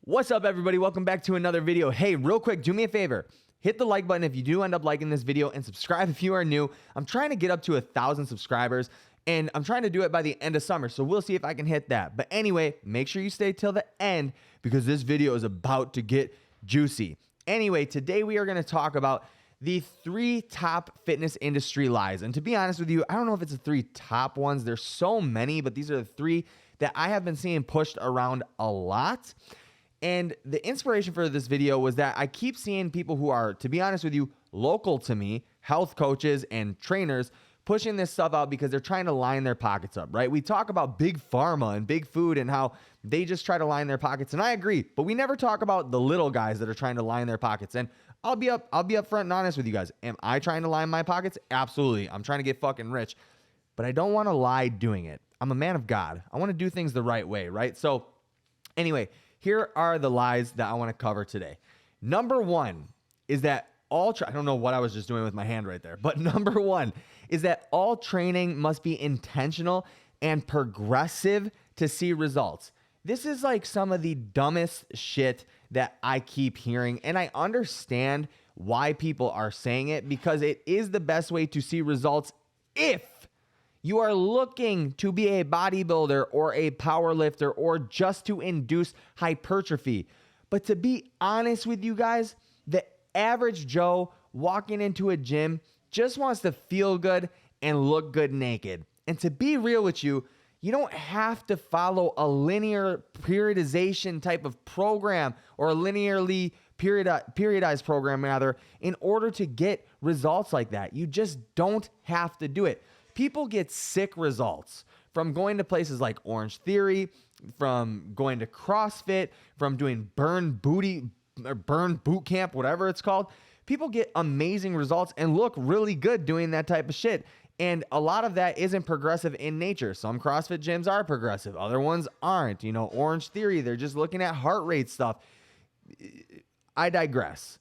What's up, everybody? Welcome back to another video. Hey, real quick, do me a favor. Hit the like button if you do end up liking this video, and subscribe if you are new. I'm trying to get up to 1,000 subscribers, and I'm trying to do it by the end of summer, so we'll see if I can hit that. But anyway, make sure you stay till the end because this video is about to get juicy. Anyway, today we are going to talk about the 3 top fitness industry lies. And to be honest with you, I don't know if it's the 3 top ones. There's so many, but these are the 3 that I have been seeing pushed around a lot. And the inspiration for this video was that I keep seeing people who are, to be honest with you, local to me, health coaches and trainers, pushing this stuff out because they're trying to line their pockets up, right? We talk about big pharma and big food and how they just try to line their pockets. And I agree, but we never talk about the little guys that are trying to line their pockets. And I'll be upfront and honest with you guys. Am I trying to line my pockets? Absolutely. I'm trying to get fucking rich, but I don't want to lie doing it. I'm a man of God. I want to do things the right way, right? So anyway, here are the lies that I want to cover today. Number 1 is that I don't know what I was just doing with my hand right there, but number 1 is that all training must be intentional and progressive to see results. This is like some of the dumbest shit that I keep hearing, and I understand why people are saying it because it is the best way to see results if you are looking to be a bodybuilder or a power lifter or just to induce hypertrophy. But to be honest with you guys, the average Joe walking into a gym just wants to feel good and look good naked. And to be real with you, you don't have to follow a linear periodization type of program or a linearly periodized program rather in order to get results like that. You just don't have to do it. People get sick results from going to places like Orange Theory, from going to CrossFit, from doing Burn Boot Camp, whatever it's called. People get amazing results and look really good doing that type of shit. And a lot of that isn't progressive in nature. Some CrossFit gyms are progressive. Other ones aren't. You know, Orange Theory, they're just looking at heart rate stuff. I digress.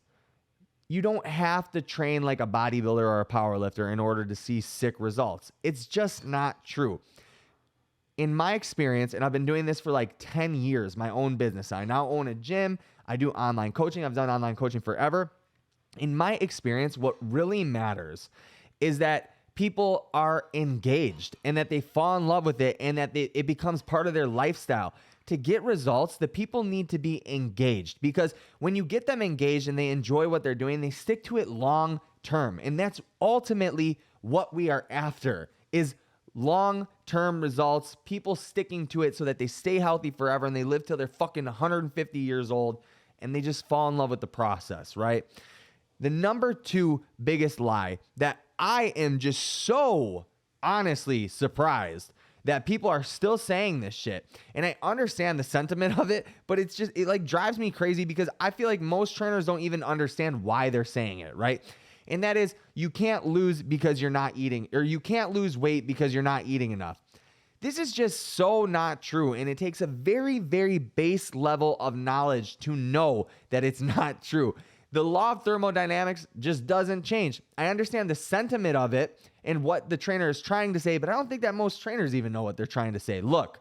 You don't have to train like a bodybuilder or a powerlifter in order to see sick results. It's just not true. In my experience, and I've been doing this for like 10 years, my own business. I now own a gym. I do online coaching. I've done online coaching forever. In my experience, what really matters is that people are engaged and that they fall in love with it and that it becomes part of their lifestyle. To get results, the people need to be engaged because when you get them engaged and they enjoy what they're doing, they stick to it long term. And that's ultimately what we are after is long-term results, people sticking to it so that they stay healthy forever and they live till they're fucking 150 years old and they just fall in love with the process, right? The number 2 biggest lie that I am just so honestly surprised that people are still saying this shit. And I understand the sentiment of it, but it like drives me crazy because I feel like most trainers don't even understand why they're saying it, right? And that is you can't lose because you're not eating, or you can't lose weight because you're not eating enough. This is just so not true. And it takes a very, very base level of knowledge to know that it's not true. The law of thermodynamics just doesn't change. I understand the sentiment of it and what the trainer is trying to say, but I don't think that most trainers even know what they're trying to say. Look,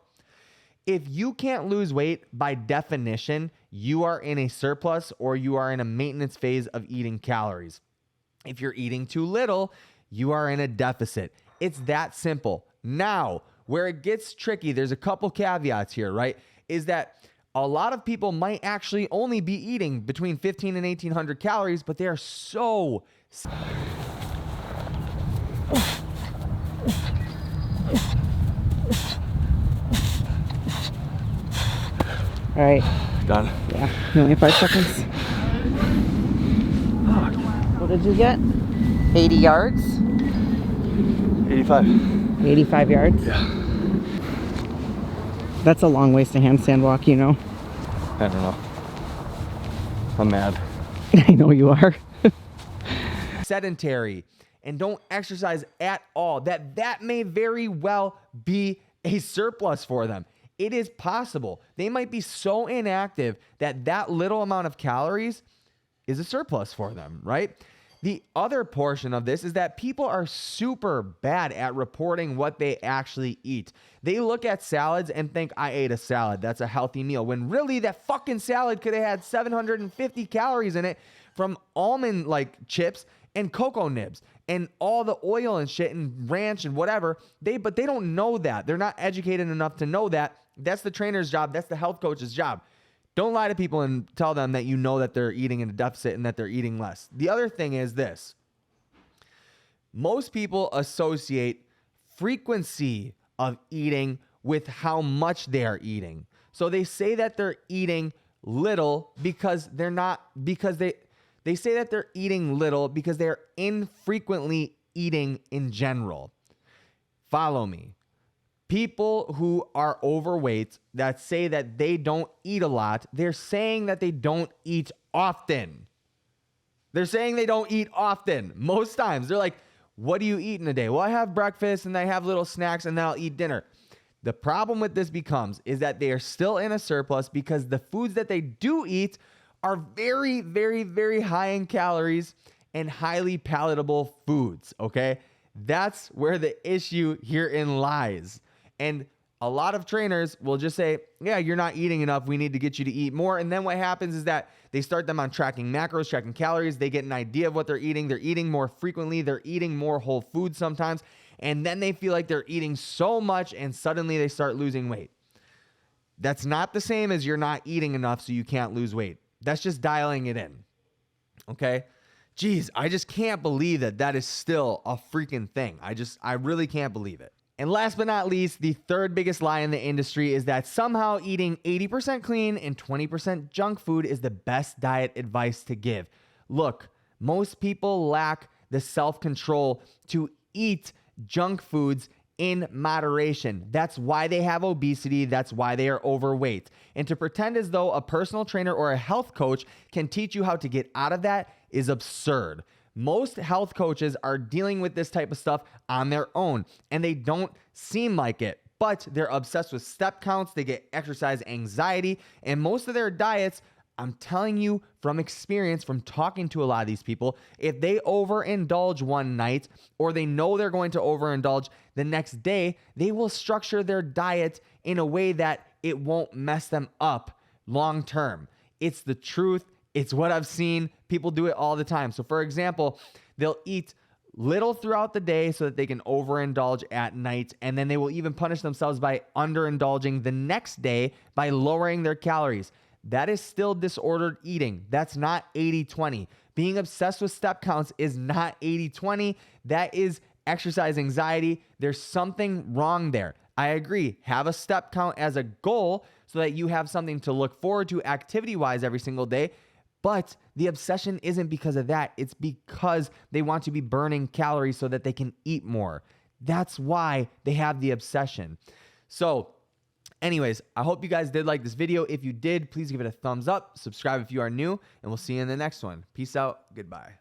if you can't lose weight, by definition, you are in a surplus or you are in a maintenance phase of eating calories. If you're eating too little, you are in a deficit. It's that simple. Now, where it gets tricky, there's a couple caveats here, right? Is that a lot of people might actually only be eating between 1,500 and 1,800 calories, but they are so... All right. Done. Yeah. You only have 5 seconds. What did you get? 80 yards? 85. 85 yards? Yeah. That's a long ways to handstand walk, you know. I don't know. I'm mad. I know you are. Sedentary and don't exercise at all, that may very well be a surplus for them. It is possible. They might be so inactive that little amount of calories is a surplus for them, right? The other portion of this is that people are super bad at reporting what they actually eat. They look at salads and think, I ate a salad. That's a healthy meal. When really that fucking salad could have had 750 calories in it from almond like chips and cocoa nibs and all the oil and shit and ranch and whatever. But they don't know that. They're not educated enough to know that. That's the trainer's job. That's the health coach's job. Don't lie to people and tell them that you know that they're eating in a deficit and that they're eating less. The other thing is this. Most people associate frequency of eating with how much they are eating. So they say that they're eating little because they're not, because they say that they're eating little because they're infrequently eating in general. Follow me. People who are overweight that say that they don't eat a lot, they're saying that they don't eat often. They're saying they don't eat often. Most times. They're like, what do you eat in a day? Well, I have breakfast and I have little snacks and then I'll eat dinner. The problem with this becomes is that they are still in a surplus because the foods that they do eat are very, very, very high in calories and highly palatable foods, okay? That's where the issue herein lies. And a lot of trainers will just say, yeah, you're not eating enough. We need to get you to eat more. And then what happens is that they start them on tracking macros, tracking calories. They get an idea of what they're eating. They're eating more frequently. They're eating more whole foods sometimes. And then they feel like they're eating so much and suddenly they start losing weight. That's not the same as you're not eating enough so you can't lose weight. That's just dialing it in. Okay? Geez, I just can't believe that that is still a freaking thing. I really can't believe it. And last but not least, the third biggest lie in the industry is that somehow eating 80% clean and 20% junk food is the best diet advice to give. Look, most people lack the self-control to eat junk foods in moderation. That's why they have obesity. That's why they are overweight. And to pretend as though a personal trainer or a health coach can teach you how to get out of that is absurd. Most health coaches are dealing with this type of stuff on their own, and they don't seem like it, but they're obsessed with step counts. They get exercise anxiety, and most of their diets, I'm telling you from experience, from talking to a lot of these people, if they overindulge one night or they know they're going to overindulge the next day, they will structure their diet in a way that it won't mess them up long term. It's the truth. It's what I've seen. People do it all the time. So for example, they'll eat little throughout the day so that they can overindulge at night. And then they will even punish themselves by underindulging the next day by lowering their calories. That is still disordered eating. That's not 80-20. Being obsessed with step counts is not 80-20. That is exercise anxiety. There's something wrong there. I agree. Have a step count as a goal so that you have something to look forward to activity-wise every single day. But the obsession isn't because of that. It's because they want to be burning calories so that they can eat more. That's why they have the obsession. So anyways, I hope you guys did like this video. If you did, please give it a thumbs up. Subscribe if you are new, and we'll see you in the next one. Peace out. Goodbye.